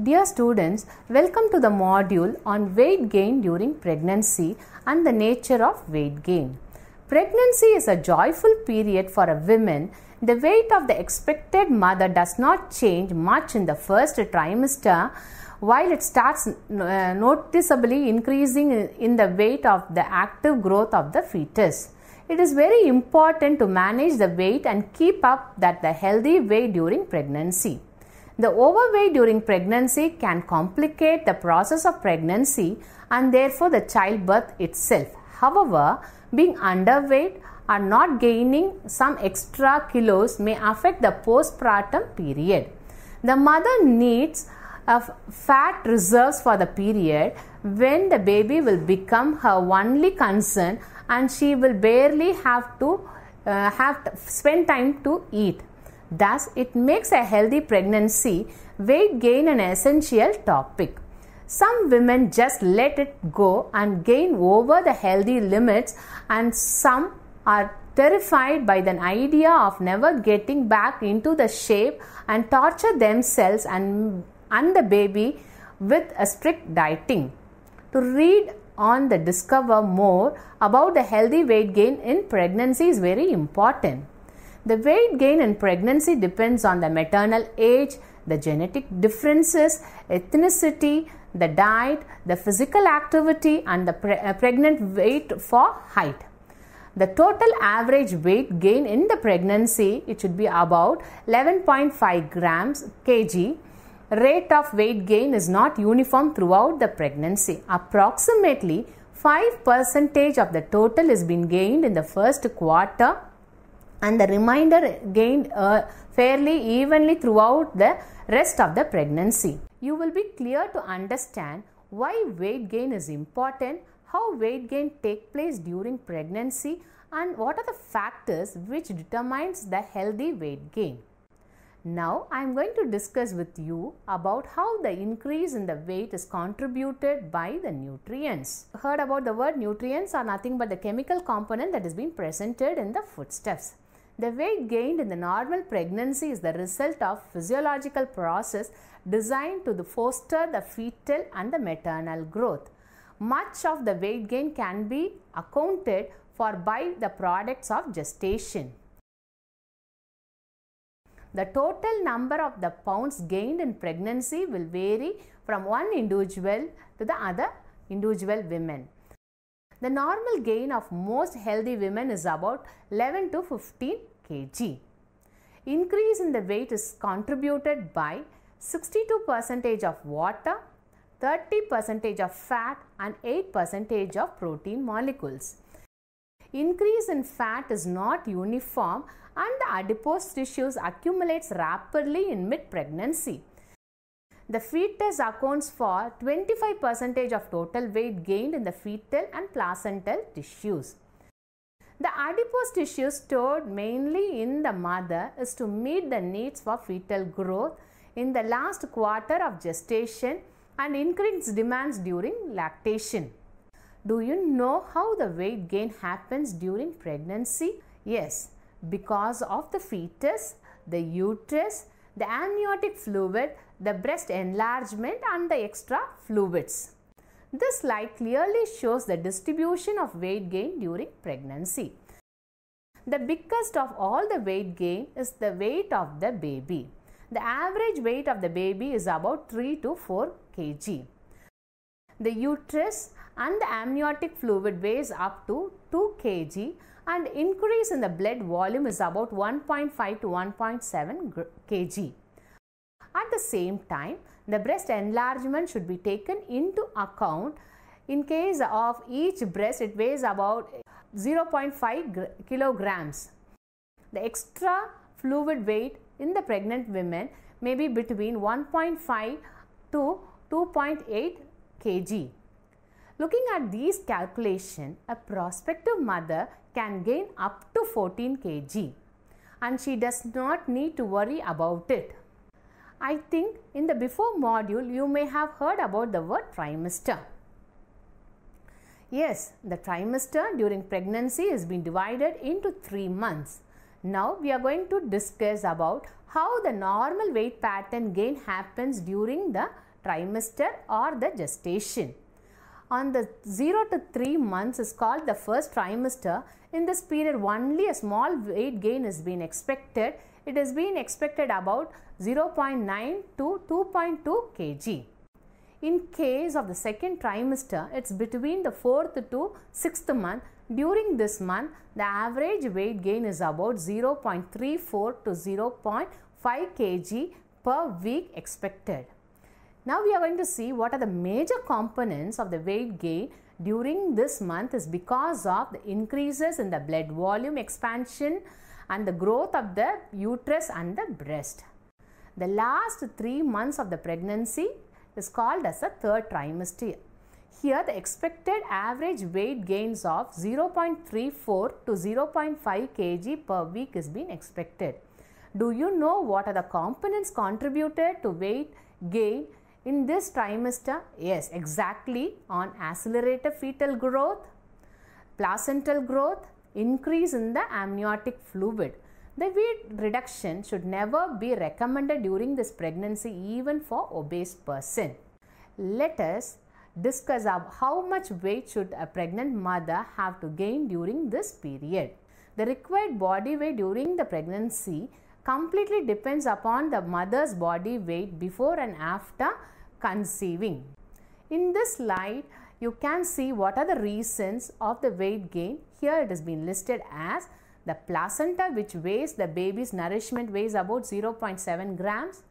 Dear students, welcome to the module on weight gain during pregnancy and the nature of weight gain. Pregnancy is a joyful period for a woman. The weight of the expected mother does not change much in the first trimester, while it starts noticeably increasing in the weight of the active growth of the fetus. It is very important to manage the weight and keep up that the healthy weight during pregnancy. The overweight during pregnancy can complicate the process of pregnancy and therefore the childbirth itself. However, being underweight or not gaining some extra kilos may affect the postpartum period. The mother needs fat reserves for the period when the baby will become her only concern and she will barely have to spend time to eat. Thus, it makes a healthy pregnancy weight gain an essential topic. Some women just let it go and gain over the healthy limits, and some are terrified by the idea of never getting back into the shape and torture themselves and the baby with a strict dieting. To read on the discover more about the healthy weight gain in pregnancy is very important. The weight gain in pregnancy depends on the maternal age, the genetic differences, ethnicity, the diet, the physical activity, and the pregnant weight for height. The total average weight gain in the pregnancy, it should be about 11.5 grams kg. Rate of weight gain is not uniform throughout the pregnancy. Approximately 5% of the total is being gained in the first quarter, and the remainder gained fairly evenly throughout the rest of the pregnancy. You will be clear to understand why weight gain is important, how weight gain takes place during pregnancy, and what are the factors which determines the healthy weight gain. Now, I am going to discuss with you about how the increase in the weight is contributed by the nutrients. Heard about the word nutrients are nothing but the chemical component that is being presented in the foodstuffs. The weight gained in the normal pregnancy is the result of physiological process designed to foster the fetal and the maternal growth. Much of the weight gain can be accounted for by the products of gestation. The total number of the pounds gained in pregnancy will vary from one individual to the other individual women. The normal gain of most healthy women is about 11 to 15 kg. Increase in the weight is contributed by 62% of water, 30% of fat, and 8% of protein molecules. Increase in fat is not uniform and the adipose tissues accumulates rapidly in mid-pregnancy. The fetus accounts for 25% of total weight gained in the fetal and placental tissues. The adipose tissue stored mainly in the mother is to meet the needs for fetal growth in the last quarter of gestation and increased demands during lactation. Do you know how the weight gain happens during pregnancy? Yes, because of the fetus, the uterus, the amniotic fluid, the breast enlargement, and the extra fluids. This slide clearly shows the distribution of weight gain during pregnancy. The biggest of all the weight gain is the weight of the baby. The average weight of the baby is about 3 to 4 kg. The uterus and the amniotic fluid weighs up to 2 kg, and increase in the blood volume is about 1.5 to 1.7 kg. At the same time, the breast enlargement should be taken into account. In case of each breast, it weighs about 0.5 kilograms. The extra fluid weight in the pregnant women may be between 1.5 to 2.8 kg. Looking at these calculations, a prospective mother can gain up to 14 kg and she does not need to worry about it. I think in the before module you may have heard about the word trimester. Yes, the trimester during pregnancy is being divided into 3 months. Now we are going to discuss about how the normal weight pattern gain happens during the trimester or the gestation. On the 0 to 3 months is called the first trimester. In this period, only a small weight gain is being expected. It is being expected about 0.9 to 2.2 kg. In case of the second trimester, it's between the 4th to 6th month. During this month, the average weight gain is about 0.34 to 0.5 kg per week expected. Now we are going to see what are the major components of the weight gain during this month is because of the increases in the blood volume expansion and the growth of the uterus and the breast. The last 3 months of the pregnancy is called as a third trimester. Here the expected average weight gains of 0.34 to 0.5 kg per week is being expected. Do you know what are the components contributed to weight gain in this trimester? Yes, exactly, on accelerated fetal growth, placental growth, increase in the amniotic fluid. The weight reduction should never be recommended during this pregnancy even for obese person. Let us discuss how much weight should a pregnant mother have to gain during this period. The required body weight during the pregnancy completely depends upon the mother's body weight before and after conceiving. In this slide, you can see what are the reasons of the weight gain. Here it has been listed as the placenta, which weighs the baby's nourishment, weighs about 0.7 grams.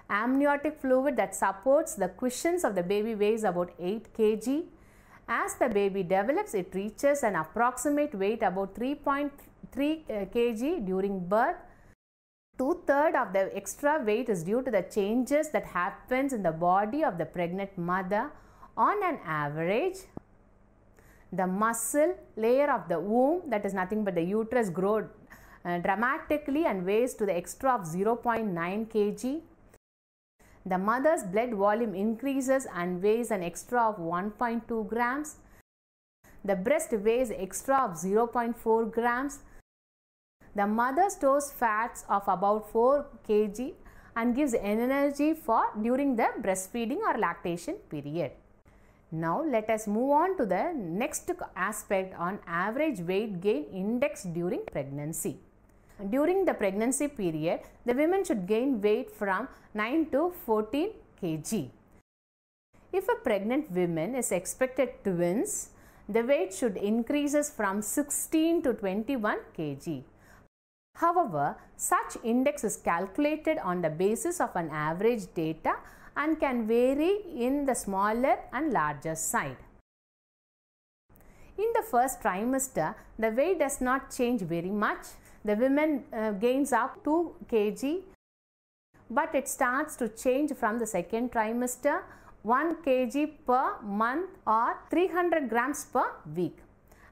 Amniotic fluid that supports the cushions of the baby weighs about 8 kg. As the baby develops, it reaches an approximate weight about 3.3 kg during birth. 2/3 of the extra weight is due to the changes that happens in the body of the pregnant mother. On an average, the muscle layer of the womb, that is nothing but the uterus, grows dramatically and weighs to the extra of 0.9 kg. The mother's blood volume increases and weighs an extra of 1.2 grams. The breast weighs extra of 0.4 grams. The mother stores fats of about 4 kg and gives energy for during the breastfeeding or lactation period. Now let us move on to the next aspect on average weight gain index during pregnancy. During the pregnancy period, the women should gain weight from 9 to 14 kg. If a pregnant woman is expected twins, the weight should increases from 16 to 21 kg. However, such index is calculated on the basis of an average data and can vary in the smaller and larger side. In the first trimester, the weight does not change very much. The woman gains up 2 kg, but it starts to change from the second trimester, 1 kg per month or 300 grams per week.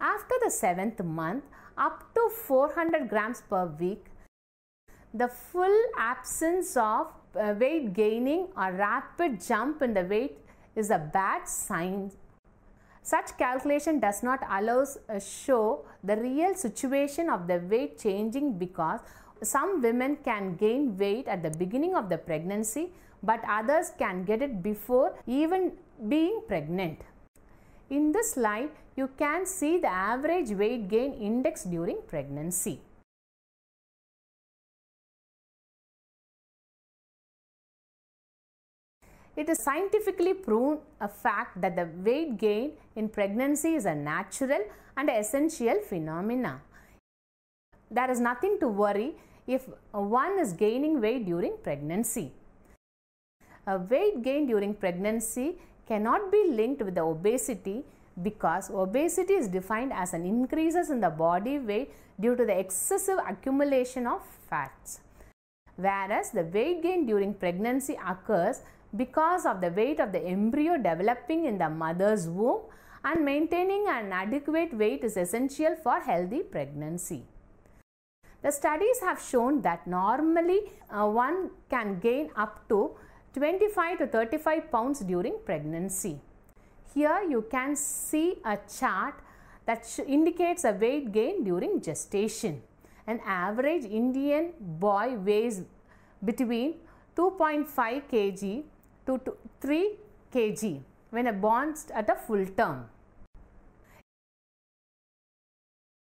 After the 7th month, up to 400 grams per week. The full absence of weight gaining or rapid jump in the weight is a bad sign. Such calculation does not allow show the real situation of the weight changing, because some women can gain weight at the beginning of the pregnancy, but others can get it before even being pregnant. In this slide, you can see the average weight gain index during pregnancy. It is scientifically proven a fact that the weight gain in pregnancy is a natural and essential phenomena. There is nothing to worry if one is gaining weight during pregnancy. A weight gain during pregnancy cannot be linked with the obesity, because obesity is defined as an increases in the body weight due to the excessive accumulation of fats, whereas the weight gain during pregnancy occurs because of the weight of the embryo developing in the mother's womb, and maintaining an adequate weight is essential for healthy pregnancy. The studies have shown that normally one can gain up to 25 to 35 pounds during pregnancy. Here you can see a chart that indicates a weight gain during gestation. An average Indian boy weighs between 2.5 kg to 3 kg when born at a full term.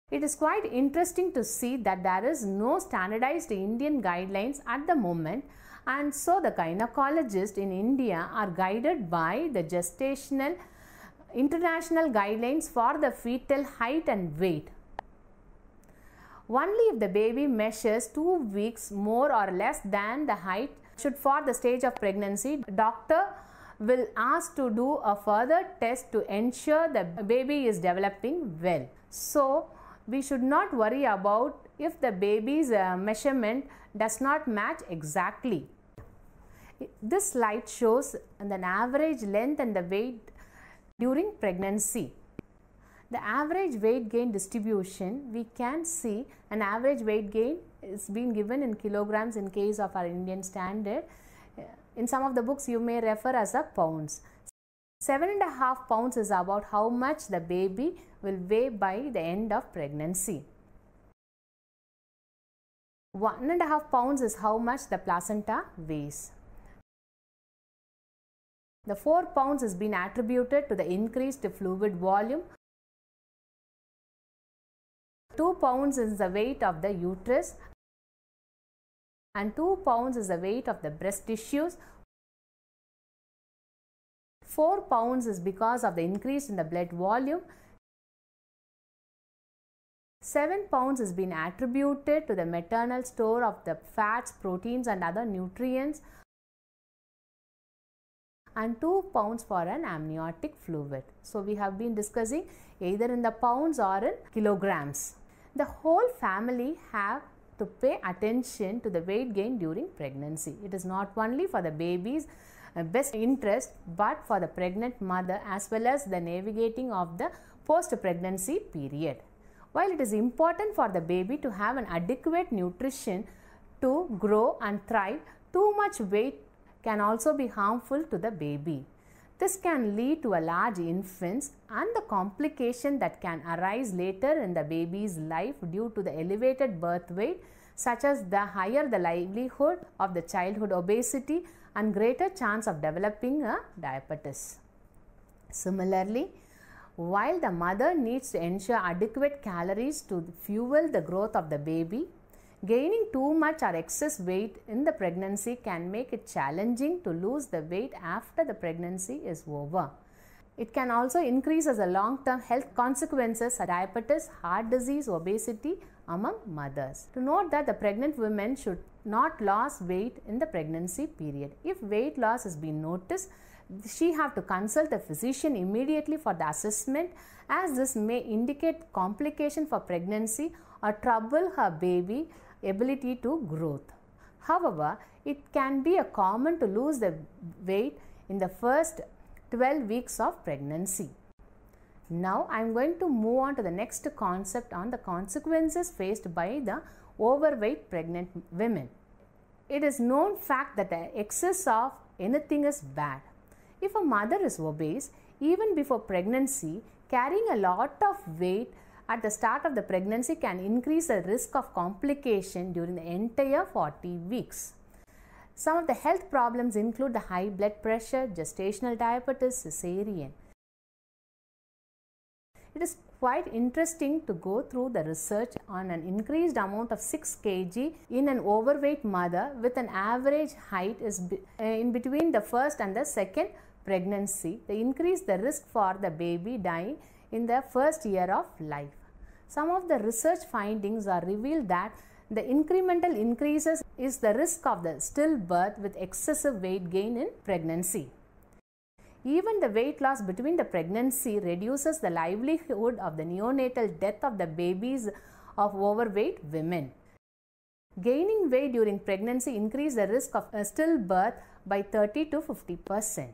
It is quite interesting to see that there is no standardized Indian guidelines at the moment, and so the gynecologists in India are guided by the gestational international guidelines for the fetal height and weight. Only if the baby measures 2 weeks more or less than the height should for the stage of pregnancy, doctor will ask to do a further test to ensure the baby is developing well. So we should not worry about if the baby's measurement does not match exactly. This slide shows an average length and the weight during pregnancy. The average weight gain distribution, we can see an average weight gain is being given in kilograms in case of our Indian standard. In some of the books you may refer as a pounds. 7.5 pounds is about how much the baby will weigh by the end of pregnancy. 1.5 pounds is how much the placenta weighs. The 4 pounds has been attributed to the increased fluid volume. 2 pounds is the weight of the uterus and 2 pounds is the weight of the breast tissues. 4 pounds is because of the increase in the blood volume. 7 pounds has been attributed to the maternal store of the fats, proteins and other nutrients, and 2 pounds for an amniotic fluid. So we have been discussing either in the pounds or in kilograms. The whole family have to pay attention to the weight gain during pregnancy. It is not only for the baby's best interest but for the pregnant mother as well as the navigating of the post-pregnancy period. While it is important for the baby to have an adequate nutrition to grow and thrive, too much weight can also be harmful to the baby. This can lead to a large infants and the complication that can arise later in the baby's life due to the elevated birth weight, such as the higher the livelihood of the childhood obesity and greater chance of developing a diabetes. Similarly, while the mother needs to ensure adequate calories to fuel the growth of the baby, gaining too much or excess weight in the pregnancy can make it challenging to lose the weight after the pregnancy is over. It can also increase as a long-term health consequences such as diabetes, heart disease, obesity among mothers. To note that the pregnant women should not lose weight in the pregnancy period. If weight loss has been noticed, she have to consult a physician immediately for the assessment, as this may indicate complication for pregnancy or trouble her baby ability to growth. However, it can be common to lose the weight in the first 12 weeks of pregnancy. Now I am going to move on to the next concept on the consequences faced by the overweight pregnant women. It is known fact that the excess of anything is bad. If a mother is obese, even before pregnancy, carrying a lot of weight at the start of the pregnancy can increase the risk of complication during the entire 40 weeks. Some of the health problems include the high blood pressure, gestational diabetes, cesarean. It is quite interesting to go through the research on an increased amount of 6 kg in an overweight mother with an average height is in between the first and the second pregnancy. They increase the risk for the baby dying in the first year of life. Some of the research findings are revealed that the incremental increases is the risk of the stillbirth with excessive weight gain in pregnancy. Even the weight loss between the pregnancy reduces the livelihood of the neonatal death of the babies of overweight women. Gaining weight during pregnancy increases the risk of a stillbirth by 30 to 50%.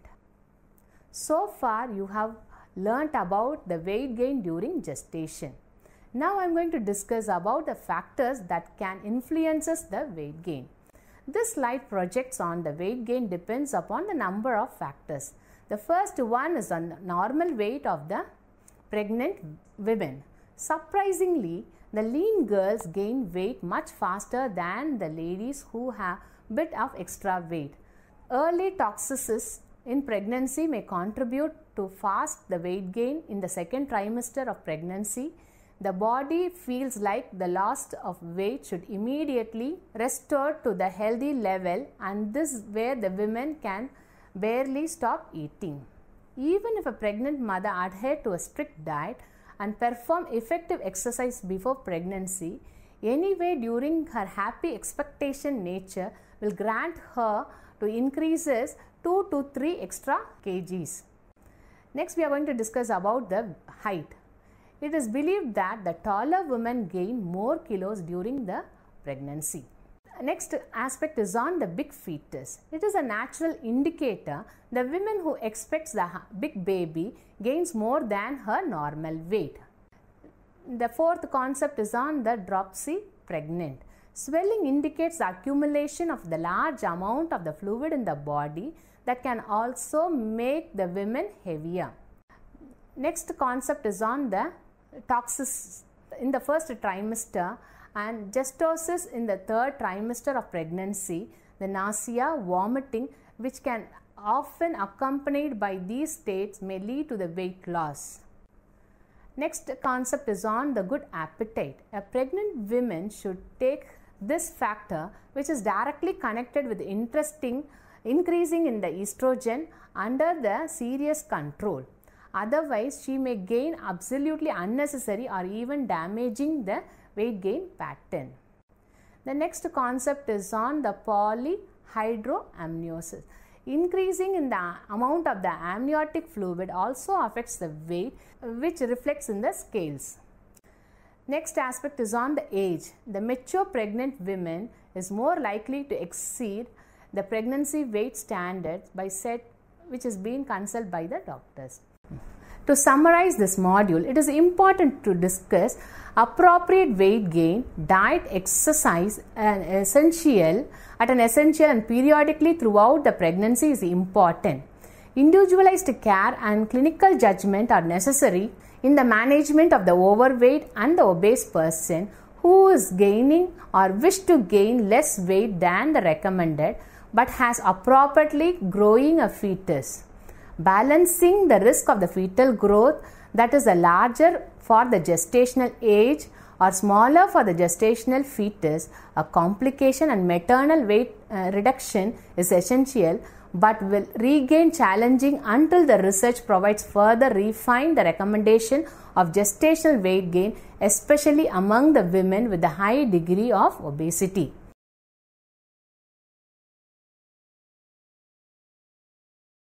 So far you have learnt about the weight gain during gestation. Now I am going to discuss about the factors that can influence the weight gain. This slide projects on the weight gain depends upon the number of factors. The first one is the normal weight of the pregnant women. Surprisingly, the lean girls gain weight much faster than the ladies who have a bit of extra weight. Early toxicity in pregnancy may contribute to fast the weight gain in the second trimester of pregnancy. The body feels like the loss of weight should immediately restore to the healthy level, and this is where the women can barely stop eating. Even if a pregnant mother adhere to a strict diet and perform effective exercise before pregnancy, anyway during her happy expectation nature will grant her to increases 2 to 3 extra kgs. Next we are going to discuss about the height. It is believed that the taller women gain more kilos during the pregnancy. Next aspect is on the big fetus. It is a natural indicator. The woman who expects the big baby gains more than her normal weight. The fourth concept is on the dropsy pregnant. Swelling indicates the accumulation of the large amount of the fluid in the body that can also make the women heavier. Next concept is on the toxicity in the first trimester and genosis in the third trimester of pregnancy. The nausea, vomiting, which can often accompanied by these states, may lead to the weight loss. Next concept is on the good appetite. A pregnant woman should take this factor, which is directly connected with increasing in the estrogen under the serious control. Otherwise, she may gain absolutely unnecessary or even damaging the weight gain pattern. The next concept is on the polyhydramniosis. Increasing in the amount of the amniotic fluid also affects the weight, which reflects in the scales. Next aspect is on the age. The mature pregnant women is more likely to exceed the pregnancy weight standards by set which is being consulted by the doctors. To summarize this module, it is important to discuss appropriate weight gain, diet, exercise at an essential and periodically throughout the pregnancy is important. Individualized care and clinical judgment are necessary in the management of the overweight and the obese person who is gaining or wish to gain less weight than the recommended but has appropriately growing a fetus. Balancing the risk of the fetal growth, that is larger for the gestational age or smaller for the gestational fetus, a complication and maternal weight reduction is essential but will regain challenging until the research provides further refine the recommendation of gestational weight gain, especially among the women with a high degree of obesity.